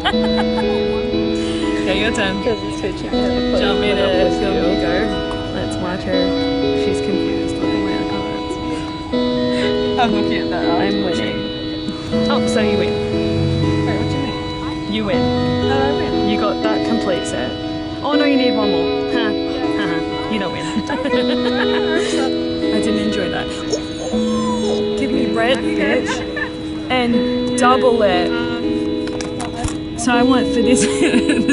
Okay, your turn. Because it's switching. Do you want me to film you go? Let's watch her. She's confused looking away the cards. I'm looking at that. I'm winning. Oh, so you win. Wait, what do you mean? You win. How do I win? You got that complete set. Oh no, you need one more. Ha. You don't win. I didn't enjoy that. Give me red, bitch. And double it. So I went for this.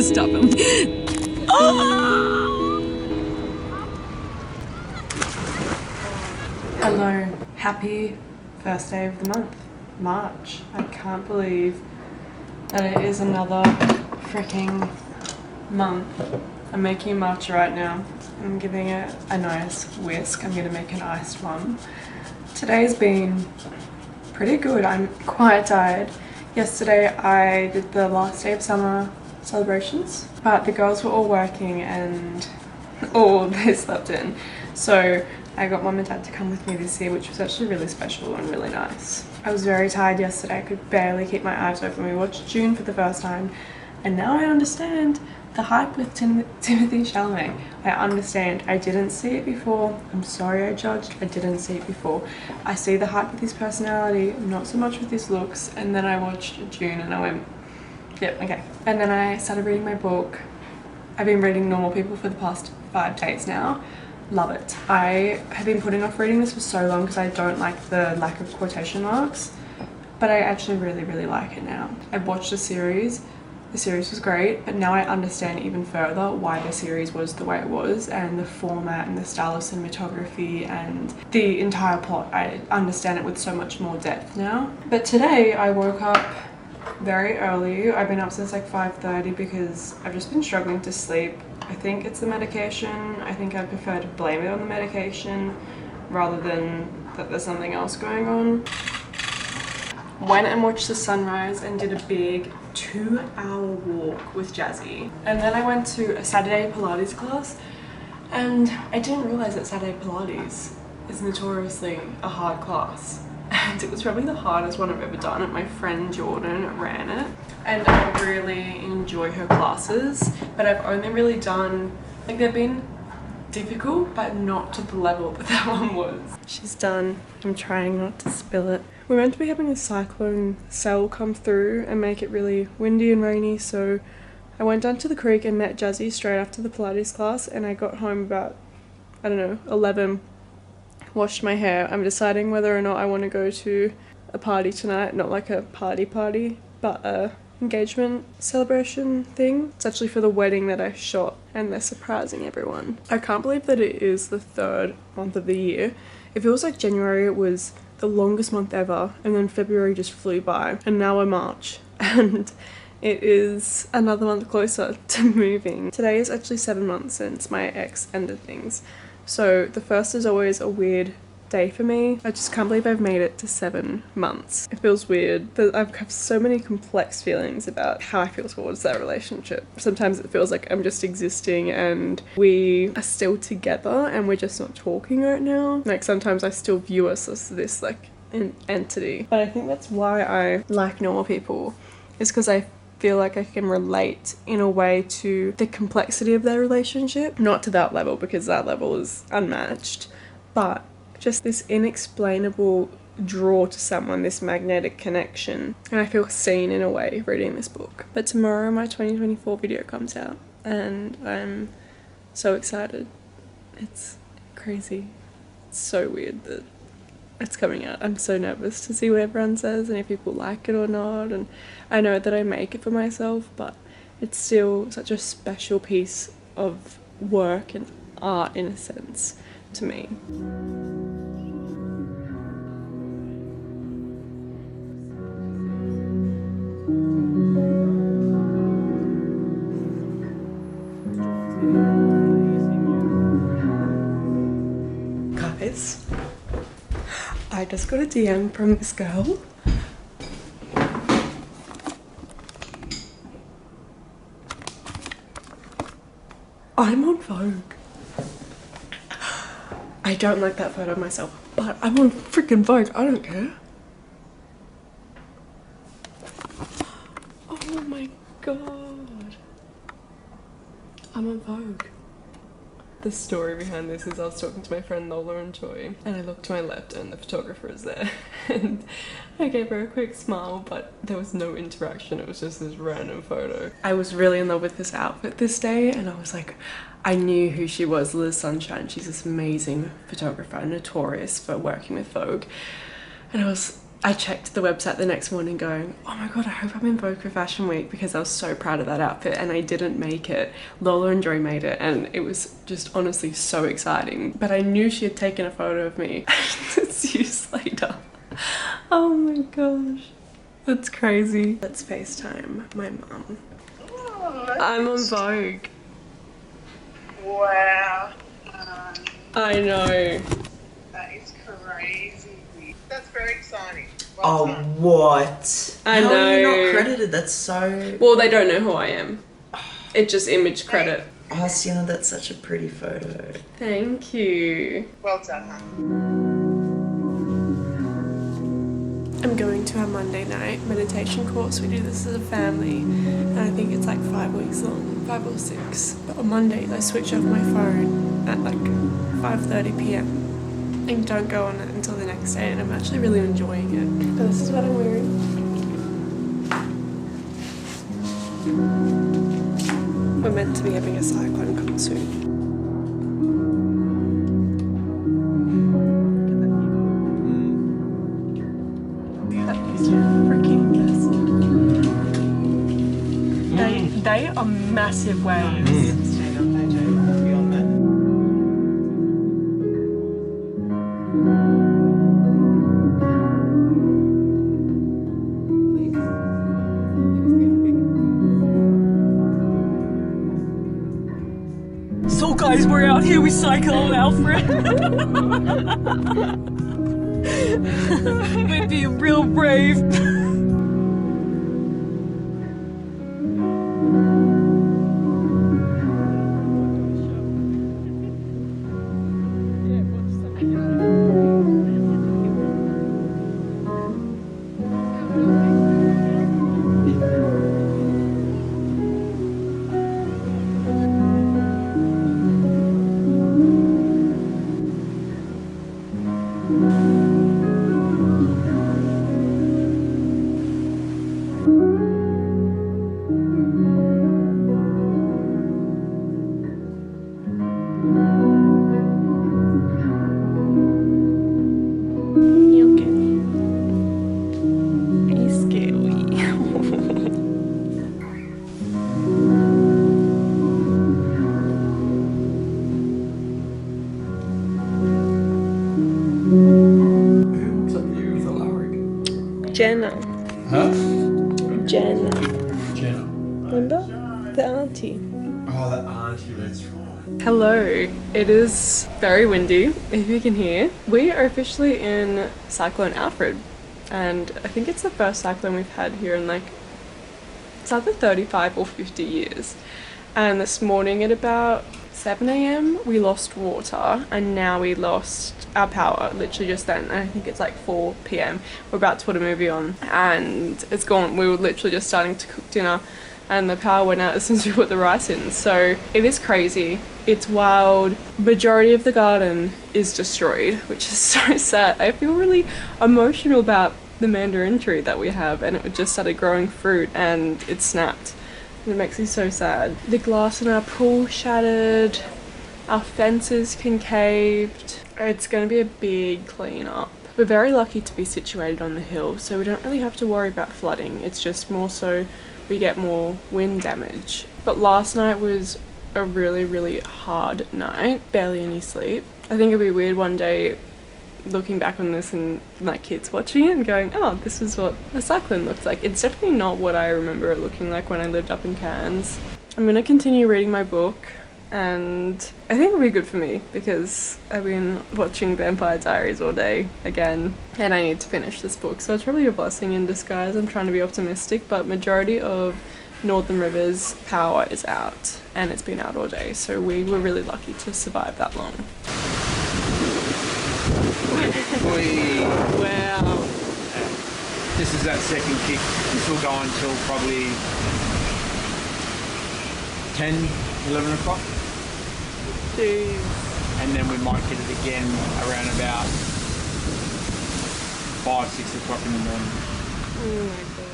Stop him. Hello, happy first day of the month, March. I can't believe that it is another freaking month. I'm making a matcha right now. I'm giving it a nice whisk. I'm gonna make an iced one. Today's been pretty good. I'm quite tired. Yesterday I did the last day of summer celebrations, but the girls were all working and all they slept in. So I got mum and dad to come with me this year, which was actually really special and really nice. I was very tired yesterday. I could barely keep my eyes open. We watched June for the first time, and now I understand the hype with Timothy Chalamet. I understand. I didn't see it before. I'm sorry I judged. I didn't see it before. I see the hype with his personality, not so much with his looks. And then I watched June and I went, yep, okay. And then I started reading my book. I've been reading Normal People for the past 5 days now. Love it. I have been putting off reading this for so long because I don't like the lack of quotation marks, but I actually really like it now. I've watched the series. The series was great, but now I understand even further why the series was the way it was, and the format and the style of cinematography and the entire plot. I understand it with so much more depth now. But today I woke up very early. I've been up since like 5:30 because I've just been struggling to sleep. I think it's the medication. I think I prefer to blame it on the medication rather than that there's something else going on. Went and watched the sunrise and did a big 2-hour walk with Jazzy. And then I went to a Saturday Pilates class, and I didn't realize that Saturday Pilates is notoriously a hard class. And it was probably the hardest one I've ever done. My friend Jordan ran it, and I really enjoy her classes, but I've only really done, like, they've been difficult but not to the level that that one was. She's done. I'm trying not to spill it. We're meant to be having a cyclone cell come through and make it really windy and rainy, so I went down to the creek and met Jazzy straight after the Pilates class, and I got home about, I don't know, 11, washed my hair. I'm deciding whether or not I want to go to a party tonight, not like a party, but a engagement celebration thing. It's actually for the wedding that I shot, and they're surprising everyone. I can't believe that it is the 3rd month of the year. It feels like January was the longest month ever, and then February just flew by, and now we're March and it is another month closer to moving. Today is actually 7 months since my ex ended things, so the first is always a weird day for me. I just can't believe I've made it to 7 months. It feels weird. I've got so many complex feelings about how I feel towards that relationship. Sometimes it feels like I'm just existing and we are still together and we're just not talking right now. Like, sometimes I still view us as this like an entity. But I think that's why I like Normal People, is because I feel like I can relate in a way to the complexity of their relationship. Not to that level, because that level is unmatched, but just this inexplainable draw to someone, this magnetic connection. And I feel seen in a way reading this book. But tomorrow my 2024 video comes out and I'm so excited. It's crazy. It's so weird that it's coming out. I'm so nervous to see what everyone says and if people like it or not. And I know that I make it for myself, but it's still such a special piece of work and art in a sense to me. Guys, I just got a DM from this girl. I'm on Vogue. I don't like that photo of myself, but I'm on freaking Vogue. I don't care. Oh my god. I'm on Vogue. The story behind this is I was talking to my friend Lola and Joy, and I looked to my left and the photographer is there. And I gave her a quick smile, but there was no interaction. It was just this random photo. I was really in love with this outfit this day, and I was like, I knew who she was, Liz Sunshine. She's this amazing photographer, notorious for working with Vogue. And I checked the website the next morning going, oh my god, I hope I'm in Vogue for Fashion Week, because I was so proud of that outfit, and I didn't make it. Lola and Joy made it, and it was just honestly so exciting. But I knew she had taken a photo of me. It's years later. Oh my gosh. That's crazy. Let's FaceTime my mum. Oh, I'm on Vogue. wow. I know. That is crazy. That's very exciting. Oh, Well done. what? I How know. are you not credited? That's so... Well, they don't know who I am. It just image credit. Oh, Sienna, that's such a pretty photo. Thank you. Well done, huh? I'm going to our Monday night meditation course. We do this as a family, and I think it's like 5 weeks long, 5 or 6. But on Mondays I switch off my phone at like 5:30 p.m. and don't go on it until the next day, and I'm actually really enjoying it. So this is what I'm wearing. We're meant to be having a cyclone come soon. They are massive waves. So guys, we're out here with Cyclone Alfred. We're being real brave. Jenna. Huh? Jenna. Jenna. Remember? The auntie. Oh, that auntie, that's right. Hello. It is very windy, if you can hear. We are officially in Cyclone Alfred, and I think it's the first cyclone we've had here in like, it's either 35 or 50 years. And this morning at about 7 a.m. we lost water, and now we lost our power literally just then, and I think it's like 4 p.m. We're about to put a movie on and it's gone. We were literally just starting to cook dinner and the power went out as soon as we put the rice in. So it is crazy. It's wild. Majority of the garden is destroyed, which is so sad. I feel really emotional about the mandarin tree that we have, and it just started growing fruit and it snapped. It makes me so sad. The glass in our pool shattered. Our fence is concaved. It's going to be a big clean up. We're very lucky to be situated on the hill, so we don't really have to worry about flooding. It's just more so we get more wind damage. But last night was a really, really hard night. Barely any sleep. I think it'd be weird one day looking back on this and my kids watching it and going, oh, this is what a cyclone looks like. It's definitely not what I remember it looking like when I lived up in Cairns. I'm going to continue reading my book, and I think it'll be good for me because I've been watching Vampire Diaries all day again, and I need to finish this book, so it's probably a blessing in disguise. I'm trying to be optimistic, but majority of Northern River's power is out, and it's been out all day, so we were really lucky to survive that long. Wow. This is that second kick. This will go until probably 10, 11 o'clock. Jeez. And then we might hit it again around about 5, 6 o'clock in the morning. Oh my gosh.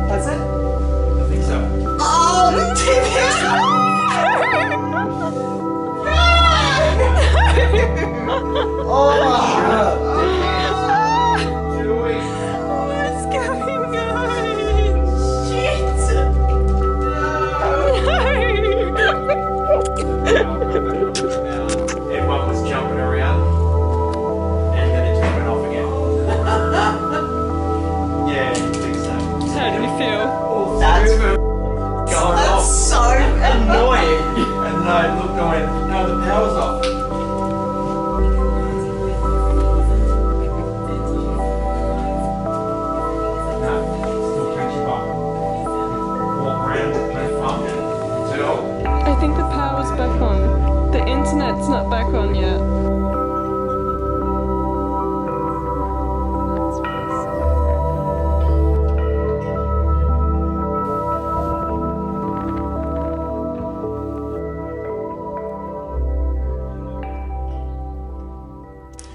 That's it? I think so. Oh, the TV's Oh What's going on? Everyone was jumping around and then it just went off again. Yeah, I think so. How do you feel? That's Going That's off. so annoying. And no, look, I went, no, the power's off. No, still catch you up. Walk around the platform until I think the power's back on. The internet's not back on yet.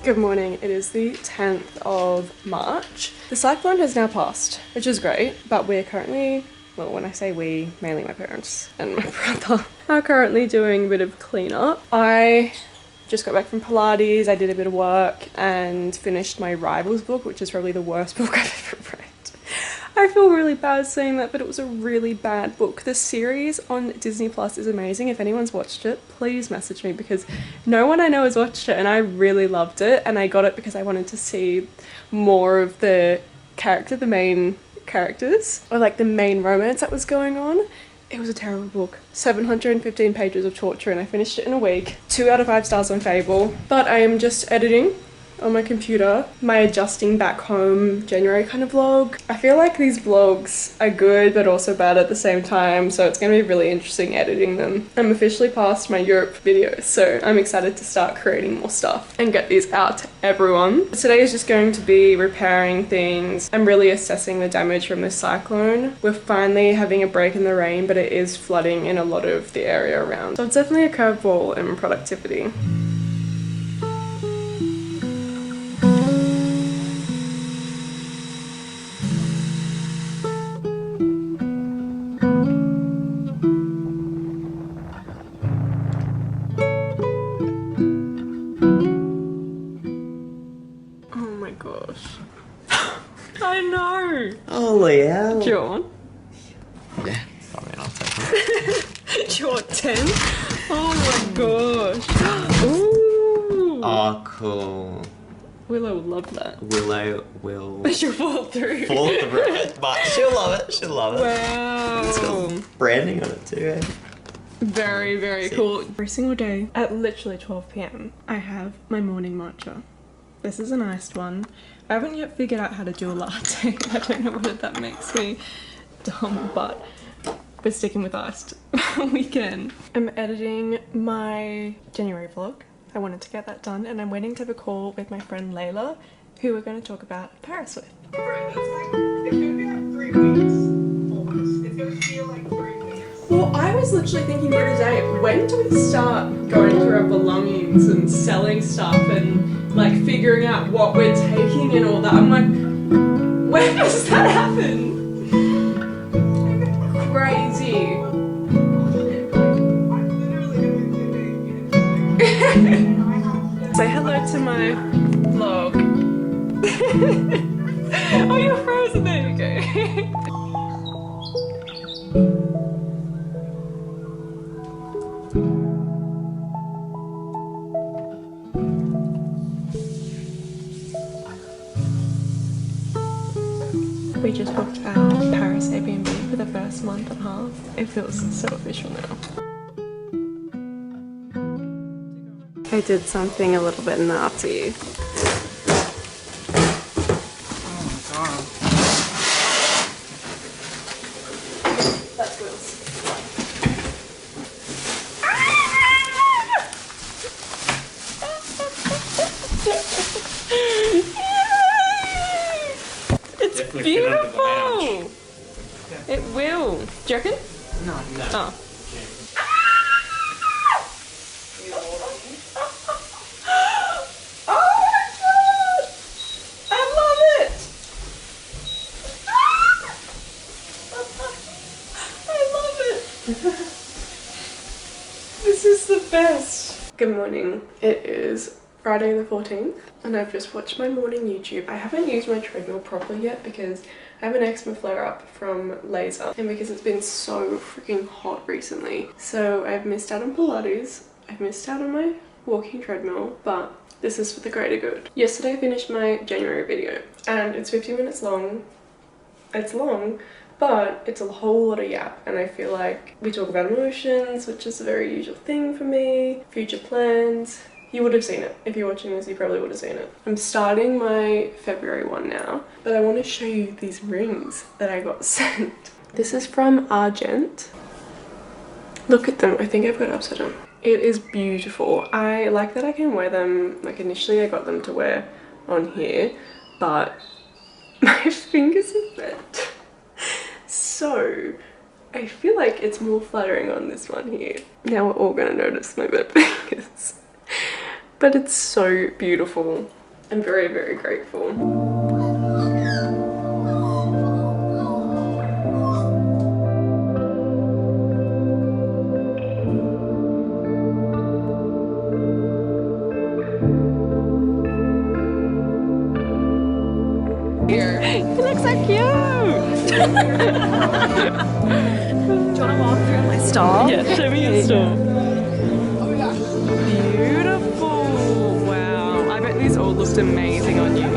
Good morning, it is the 10th of March. The cyclone has now passed, which is great, but we're currently, well, when I say we, mainly my parents and my brother are currently doing a bit of cleanup. I just got back from Pilates, I did a bit of work and finished my Rivals book, which is probably the worst book I've ever read. I feel really bad saying that, but it was a really bad book. The series on Disney Plus is amazing. If anyone's watched it, please message me because no one I know has watched it and I really loved it. And I got it because I wanted to see more of the main characters, or like the main romance that was going on. It was a terrible book. 715 pages of torture and I finished it in a week. 2 out of 5 stars on Fable. But I am just editing on my computer my adjusting back home January kind of vlog. I feel like these vlogs are good but also bad at the same time, so it's going to be really interesting editing them. I'm officially past my Europe videos, so I'm excited to start creating more stuff and get these out to everyone. Today is just going to be repairing things. I'm really assessing the damage from this cyclone. We're finally having a break in the rain, but it is flooding in a lot of the area around. So it's definitely a curveball in productivity. I know. Holy hell. Do you want one? yeah, I mean, I'll take it. Do you want 10? Oh my gosh. Ooh. Oh, cool. Willow will love that. Willow will She'll fall through. fall through it, but she'll love it. She'll love it. It's Wow. got branding on it too, eh? Very, very cool. Every single day at literally 12 p.m. I have my morning matcha. This is an iced one. I haven't yet figured out how to do a latte. I don't know whether that makes me dumb, but we're sticking with iced weekend. I'm editing my January vlog. I wanted to get that done and I'm waiting to have a call with my friend Layla, who we're going to talk about Paris with. Right, that's like, it's gonna be like 3 weeks. Almost. It's gonna feel like 3 weeks. Well, I was literally thinking the other day, when do we start going through our belongings and selling stuff and like figuring out what we're taking and all that? I'm like, when does that happen? Crazy. I'm literally gonna be doing Say hello to my vlog. Oh, you're frozen. There you go. We just booked our Paris Airbnb for the first month and a half. It feels so official now. I did something a little bit naughty. Oh my god. definitely fit under the lounge. Beautiful! It will. Do you reckon? No. Oh. This is the best. Good morning. It is Friday the 14th and I've just watched my morning YouTube. I haven't used my treadmill properly yet because I have an eczema flare up from laser and because it's been so freaking hot recently. So I've missed out on Pilates, I've missed out on my walking treadmill, but this is for the greater good. Yesterday I finished my January video and it's 50 minutes long. It's long, but it's a whole lot of yap, and I feel like we talk about emotions, which is a very usual thing for me, future plans. You would have seen it. If you're watching this, you probably would have seen it. I'm starting my February one now, but I want to show you these rings that I got sent. This is from Argent. Look at them. I think I've got it upside down. It is beautiful. I like that I can wear them. Like initially I got them to wear on here, but my fingers are bent. So I feel like it's more flattering on this one here. Now we're all gonna notice my bent fingers. But it's so beautiful. I'm very, very grateful. You look so cute! Do you want to walk through my stall? Yeah, show me your store. Beautiful! Wow, I bet these all looked amazing on you.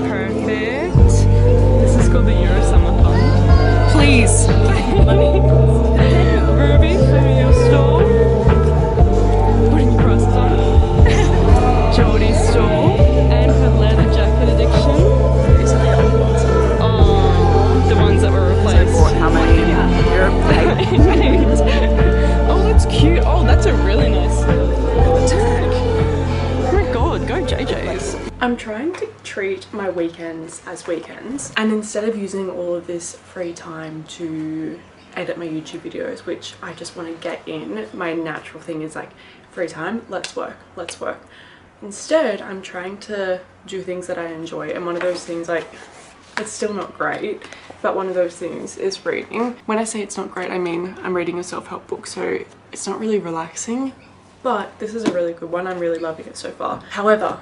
Perfect. This is called the Euro Summer Fund. Please. Ruby, show me your store. Putting your prices on. Geordie's store. And her leather jacket addiction. Oh, the ones that were replaced. How many? Oh, that's cute. Oh, that's a really nice tag. Oh my god, go JJ's. I'm trying to treat my weekends as weekends, and instead of using all of this free time to edit my YouTube videos, which I just want to get in, my natural thing is like free time, let's work. Instead, I'm trying to do things that I enjoy, and one of those things, like, it's still not great, but one of those things is reading. When I say it's not great, I mean I'm reading a self-help book, so it's not really relaxing, but this is a really good one. I'm really loving it so far. However,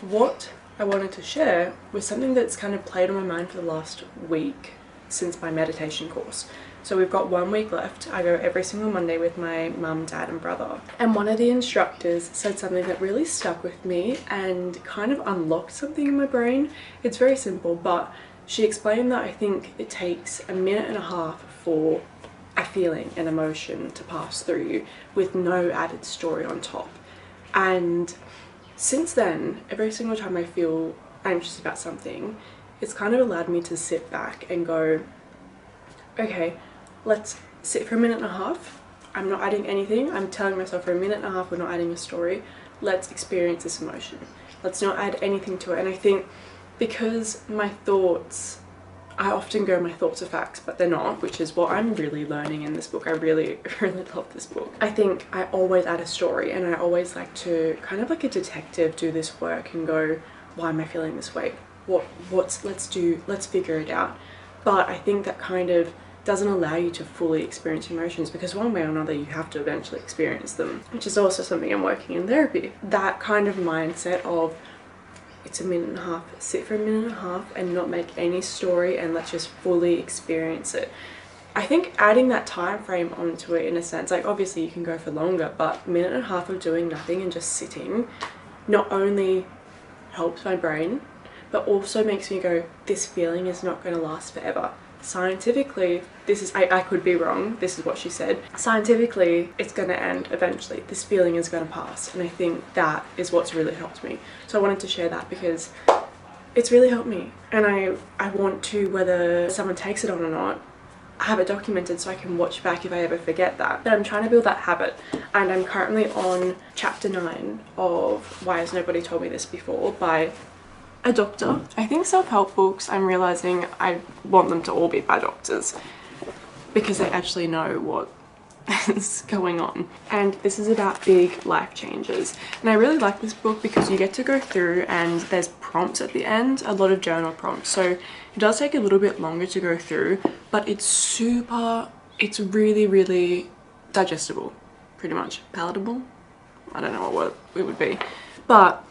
what I wanted to share was something that's kind of played on my mind for the last week since my meditation course. So we've got 1 week left. I go every single Monday with my mum, dad and brother. And one of the instructors said something that really stuck with me and kind of unlocked something in my brain. It's very simple, but she explained that I think it takes 1.5 minutes for a feeling, an emotion to pass through you with no added story on top. And since then, every single time I feel anxious about something, it's kind of allowed me to sit back and go, okay, let's sit for 1.5 minutes. I'm not adding anything. I'm telling myself for 1.5 minutes we're not adding a story. Let's experience this emotion. Let's not add anything to it. And I think because my thoughts, I often go my thoughts are facts, but they're not, which is what I'm really learning in this book. I really, really love this book. I think I always add a story, and I always like to, kind of like a detective, do this work and go, why am I feeling this way? Let's figure it out. But I think that kind of doesn't allow you to fully experience emotions, because one way or another you have to eventually experience them, which is also something I'm working in therapy. That kind of mindset of it's 1.5 minutes, sit for 1.5 minutes and not make any story, and let's just fully experience it. I think adding that time frame onto it, in a sense, like obviously you can go for longer, but 1.5 minutes of doing nothing and just sitting not only helps my brain, but also makes me go, this feeling is not going to last forever. Scientifically, this is, I could be wrong, this is what she said. Scientifically, it's going to end eventually. This feeling is going to pass, and I think that is what's really helped me. So I wanted to share that because it's really helped me, and I want to, whether someone takes it on or not, have it documented so I can watch back if I ever forget that. But I'm trying to build that habit, and I'm currently on chapter 9 of Why Has Nobody Told Me This Before by a doctor. I think self-help books, I'm realizing I want them to all be by doctors because they actually know what is going on. And this is about big life changes. And I really like this book because you get to go through and there's prompts at the end, a lot of journal prompts. So it does take a little bit longer to go through, but it's really, really digestible, pretty much. Palatable? I don't know what word it would be. But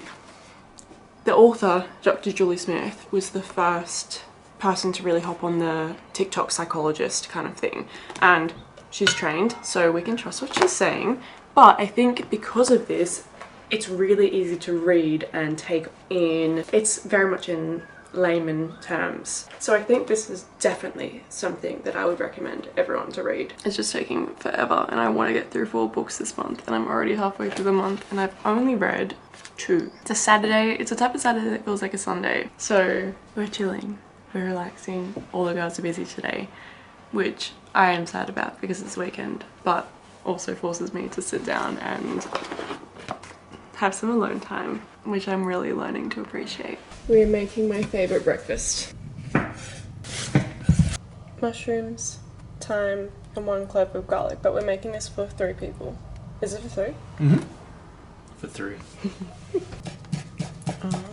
the author, Dr. Julie Smith, was the first person to really hop on the TikTok psychologist kind of thing. And she's trained, so we can trust what she's saying. But I think because of this, it's really easy to read and take in. It's very much in layman terms. So I think this is definitely something that I would recommend everyone to read. It's just taking forever and I want to get through 4 books this month and I'm already halfway through the month and I've only read 2. It's a Saturday. It's a type of Saturday that feels like a Sunday. So we're chilling, we're relaxing. All the girls are busy today, which I am sad about because it's weekend, but also forces me to sit down and have some alone time, which I'm really learning to appreciate. We're making my favorite breakfast. Mushrooms, thyme, and 1 clove of garlic, but we're making this for 3 people. Is it for 3? Mm-hmm. For 3. Oh.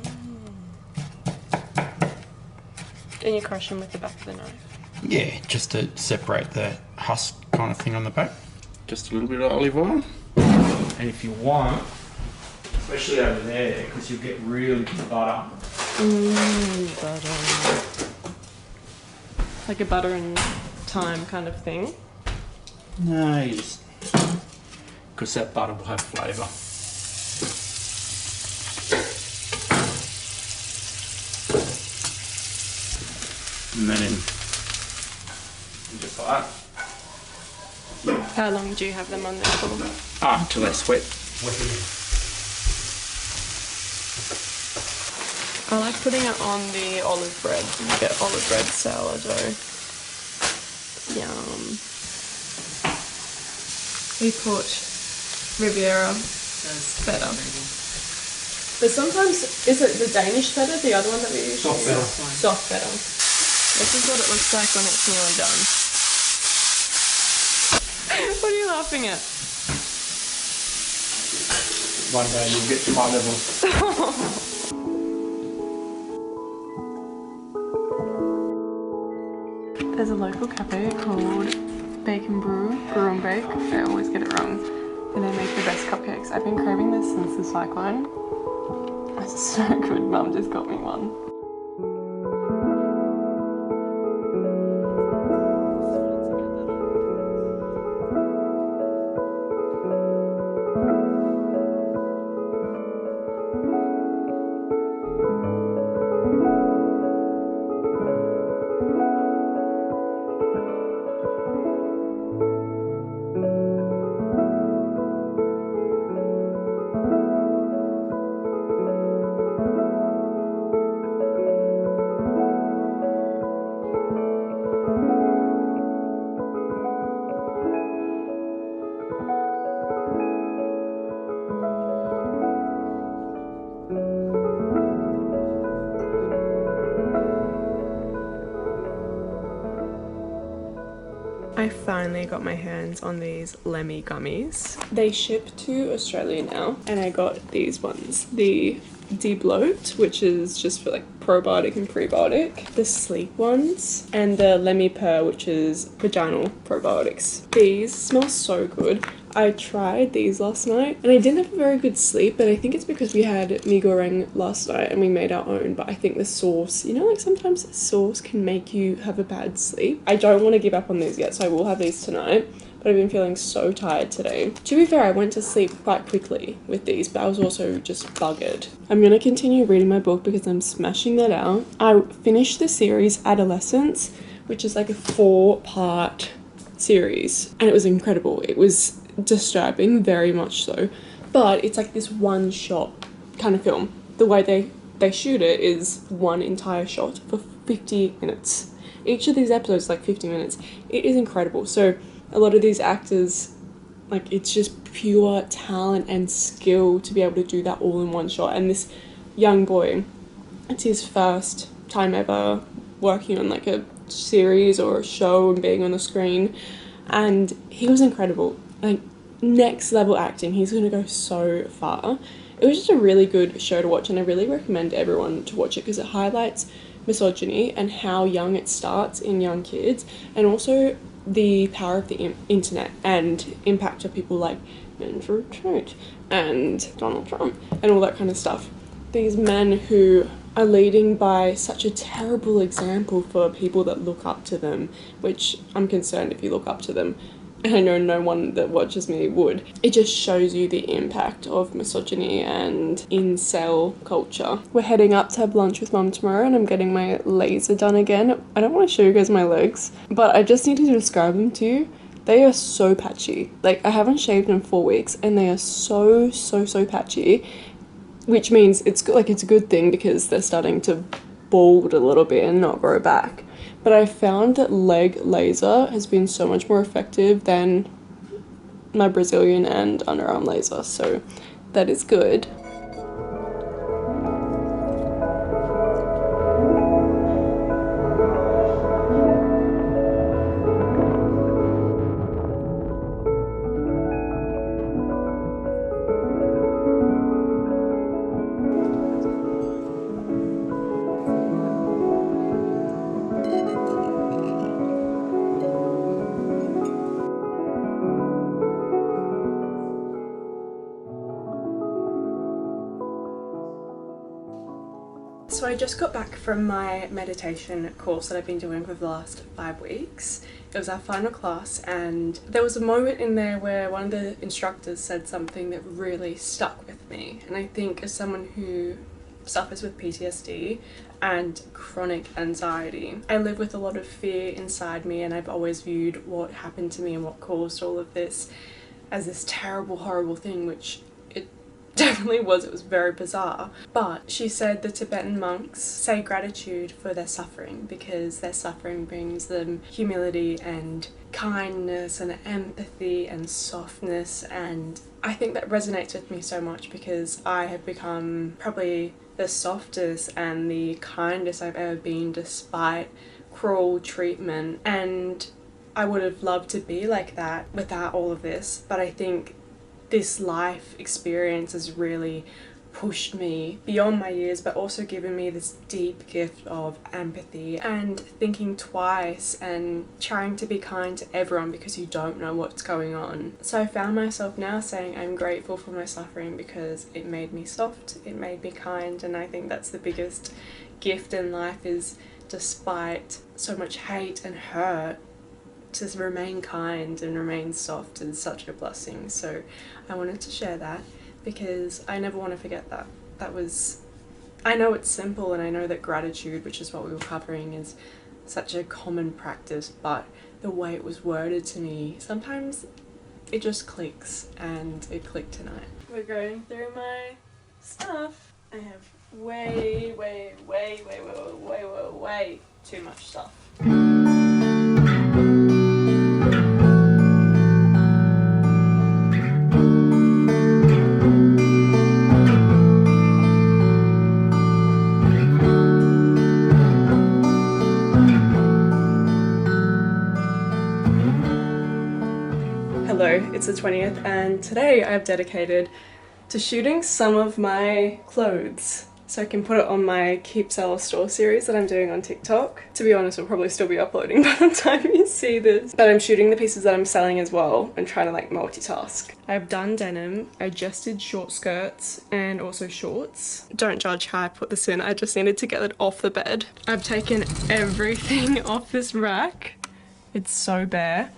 And you crush them with the back of the knife? Yeah, just to separate the husk kind of thing on the back. Just a little bit of olive oil. And if you want, especially over there, because you'll get really good butter. Butter. Like a butter and thyme kind of thing? No, you just... because that butter will have flavour. And then just like that. How long do you have them on there for? Until they sweat. I like putting it on the olive bread. You get olive bread sourdough. Yum. We put Riviera feta. But sometimes, is it the Danish feta, the other one that we use? Soft feta. Soft feta. This is what it looks like when it's nearly done. What are you laughing at? One day you'll get to my level. There's a local cafe called Bacon Brew and Bake. I always get it wrong. And they make the best cupcakes. I've been craving this since the cyclone. It's so good. Mum just got me one. I finally got my hands on these Lemmy gummies. They ship to Australia now, and I got these ones. The De-bloat, which is just for like probiotic and prebiotic. The sleep ones, and the Lemmy Purr, which is vaginal probiotics. These smell so good. I tried these last night and I didn't have a very good sleep, but I think it's because we had mee goreng last night and we made our own. But I think the sauce, you know, like sometimes sauce can make you have a bad sleep. I don't want to give up on these yet, so I will have these tonight, but I've been feeling so tired today. To be fair, I went to sleep quite quickly with these, but I was also just buggered. I'm going to continue reading my book because I'm smashing that out. I finished the series Adolescence, which is like a 4-part series, and it was incredible. It was disturbing, very much so, but it's like this one shot kind of film. The way they shoot it is one entire shot for 50 minutes. Each of these episodes is like 50 minutes. It is incredible. So a lot of these actors, like, it's just pure talent and skill to be able to do that all in one shot. And this young boy It's his first time ever working on like a series or a show and being on the screen, and he was incredible. Like, next level acting. He's gonna go so far. It was just a really good show to watch, and I really recommend everyone to watch it because it highlights misogyny and how young it starts in young kids, and also the power of the internet and impact of people like Andrew Tate and Donald Trump and all that kind of stuff. These men who are leading by such a terrible example for people that look up to them, which I'm concerned if you look up to them, and I know no one that watches me would. It just shows you the impact of misogyny and incel culture. We're heading up to have lunch with Mum tomorrow, and I'm getting my laser done again. I don't want to show you guys my legs, but I just need to describe them to you. They are so patchy. Like, I haven't shaved in 4 weeks, and they are so patchy, which means it's good. Like, it's a good thing because they're starting to bald a little bit and not grow back. But I found that leg laser has been so much more effective than my Brazilian and underarm laser, so that is good. So I just got back from my meditation course that I've been doing for the last 5 weeks. It was our final class, and there was a moment in there where one of the instructors said something that really stuck with me. And I think as someone who suffers with PTSD and chronic anxiety, I live with a lot of fear inside me, and I've always viewed what happened to me and what caused all of this as this terrible, horrible thing, which definitely was. It was very bizarre. But she said the Tibetan monks say gratitude for their suffering because their suffering brings them humility and kindness and empathy and softness, and I think that resonates with me so much because I have become probably the softest and the kindest I've ever been despite cruel treatment, and I would have loved to be like that without all of this. But I think this life experience has really pushed me beyond my years, but also given me this deep gift of empathy and thinking twice and trying to be kind to everyone because you don't know what's going on. So I found myself now saying I'm grateful for my suffering because it made me soft, it made me kind, and I think that's the biggest gift in life, is despite so much hate and hurt, to remain kind and remain soft is such a blessing. So I wanted to share that because I never want to forget that. I know it's simple, and I know that gratitude, which is what we were covering, is such a common practice, but the way it was worded to me, sometimes it just clicks, and it clicked tonight. We're going through my stuff. I have way too much stuff. It's the 20th, and today I have dedicated to shooting some of my clothes so I can put it on my Keep Sell Store series that I'm doing on TikTok. To be honest, I'll probably still be uploading by the time you see this, but I'm shooting the pieces that I'm selling as well and trying to like multitask. I've done denim, I just did short skirts and also shorts. Don't judge how I put this in, I just needed to get it off the bed. I've taken everything off this rack. It's so bare.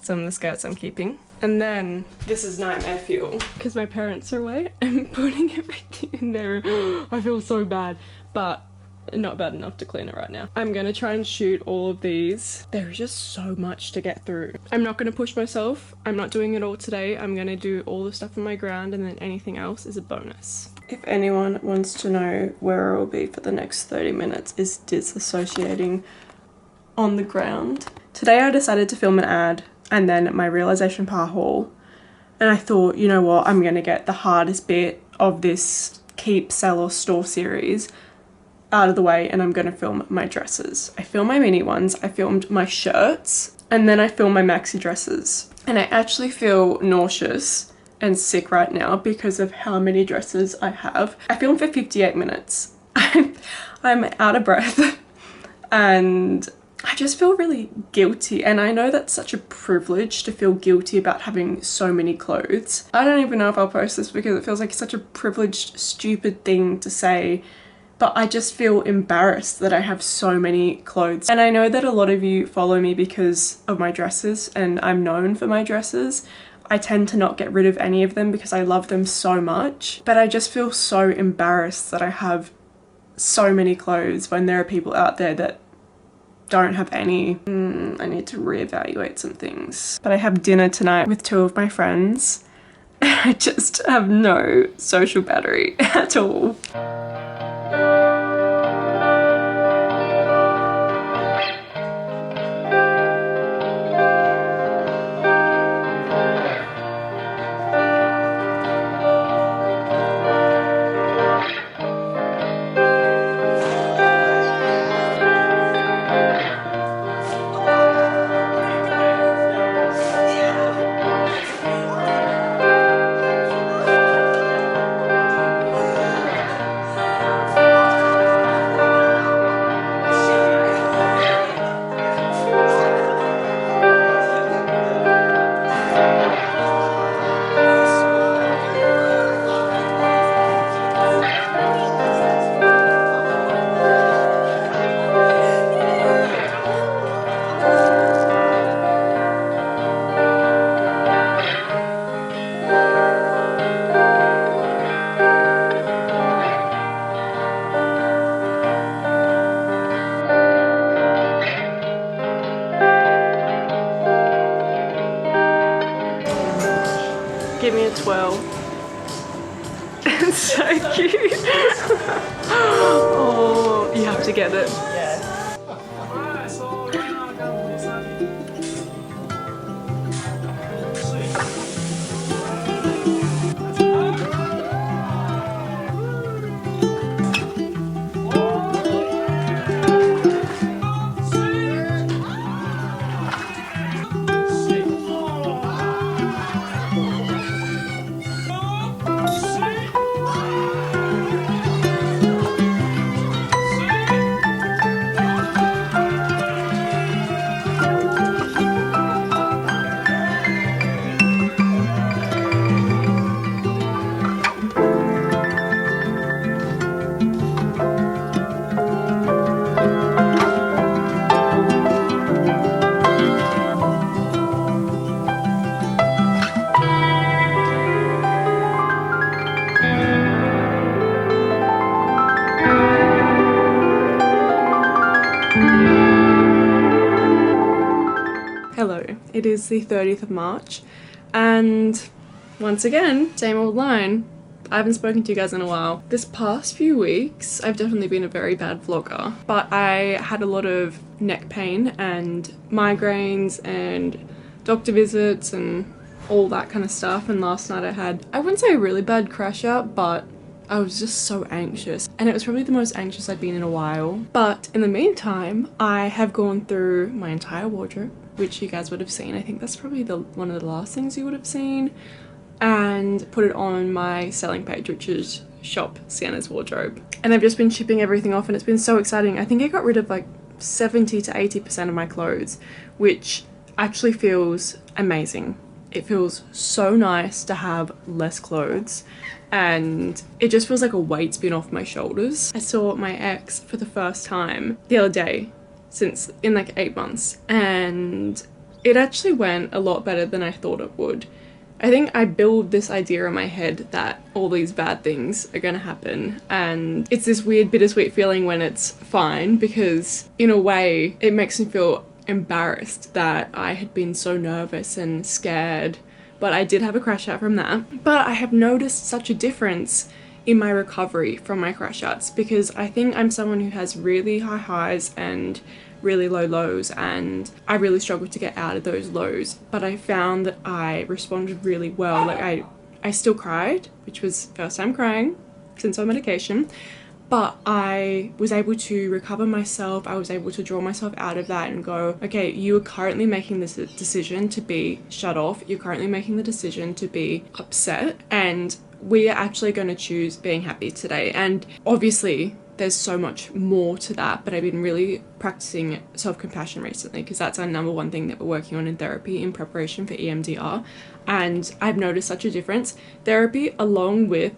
Some of the skirts I'm keeping. And then this is nightmare fuel because my parents are away. I'm putting everything in there. I feel so bad, but not bad enough to clean it right now. I'm gonna try and shoot all of these. There's just so much to get through. I'm not gonna push myself. I'm not doing it all today. I'm gonna do all the stuff on my ground, and then anything else is a bonus. If anyone wants to know where I will be for the next 30 minutes is disassociating on the ground. Today I decided to film an ad and then my realization par haul, and I thought, you know what, I'm gonna get the hardest bit of this Keep Sell or Store series out of the way and I'm gonna film my dresses. I filmed my mini ones, I filmed my shirts, and then I filmed my maxi dresses. And I actually feel nauseous and sick right now because of how many dresses I have. I filmed for 58 minutes. I'm out of breath and I just feel really guilty, and I know that's such a privilege to feel guilty about having so many clothes. I don't even know if I'll post this because it feels like such a privileged, stupid thing to say, but I just feel embarrassed that I have so many clothes. And I know that a lot of you follow me because of my dresses, and I'm known for my dresses. I tend to not get rid of any of them because I love them so much, but I just feel so embarrassed that I have so many clothes when there are people out there that don't have any. I need to reevaluate some things. But I have dinner tonight with 2 of my friends. I just have no social battery at all. Give me a 12. It's so cute. Oh, you have to get it. Hello, it is the 30th of March and once again, same old line. I haven't spoken to you guys in a while. This past few weeks, I've definitely been a very bad vlogger, but I had a lot of neck pain and migraines and doctor visits and all that kind of stuff, and last night I had, I wouldn't say a really bad crash out, but I was just so anxious, and it was probably the most anxious I'd been in a while. But in the meantime, I have gone through my entire wardrobe, which you guys would have seen. I think that's probably one of the last things you would have seen, and put it on my selling page, which is shop Sienna's wardrobe. And I've just been shipping everything off, and it's been so exciting. I think I got rid of like 70 to 80% of my clothes, which actually feels amazing. It feels so nice to have less clothes, and it just feels like a weight's been off my shoulders. I saw my ex for the first time the other day since in like 8 months, and it actually went a lot better than I thought it would. I think I build this idea in my head that all these bad things are gonna happen, and it's this weird bittersweet feeling when it's fine, because in a way it makes me feel embarrassed that I had been so nervous and scared, but I did have a crash out from that. But I have noticed such a difference in my recovery from my crash outs, because I think I'm someone who has really high highs and really low lows, and I really struggled to get out of those lows, but I found that I responded really well. Like I still cried, which was first time crying since on medication, But I was able to recover myself. I was able to draw myself out of that and go, okay, you are currently making this decision to be shut off. You're currently making the decision to be upset. And we are actually going to choose being happy today. And obviously, there's so much more to that, but I've been really practicing self-compassion recently because that's our number one thing that we're working on in therapy in preparation for EMDR. And I've noticed such a difference. Therapy, along with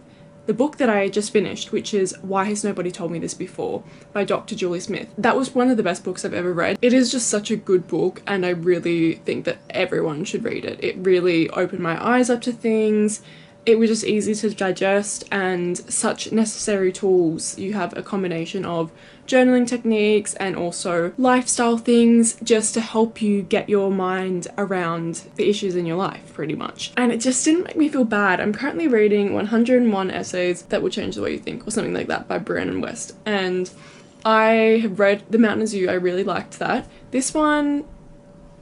the book that I just finished, which is Why Has Nobody Told Me This Before by Dr. Julie Smith. That was one of the best books I've ever read. It is just such a good book and I really think that everyone should read it. It really opened my eyes up to things. It was just easy to digest and such necessary tools. You have a combination of journaling techniques and also lifestyle things just to help you get your mind around the issues in your life pretty much. And it just didn't make me feel bad. I'm currently reading 101 Essays That Will Change the Way You Think or something like that by Brandon West. And I have read The Mountain Zoo. I really liked that. This one,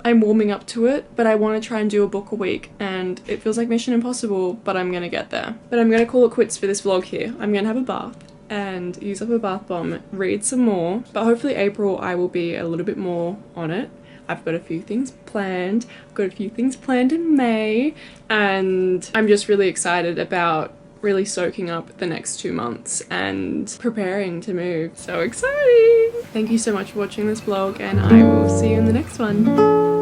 I'm warming up to it, but I want to try and do a book a week and it feels like Mission Impossible, but I'm gonna get there. But I'm gonna call it quits for this vlog here. I'm gonna have a bath and use up a bath bomb, read some more, but hopefully April I will be a little bit more on it. I've got a few things planned. I've got a few things planned in May and I'm just really excited about really soaking up the next 2 months and preparing to move. So exciting! Thank you so much for watching this vlog and I will see you in the next one.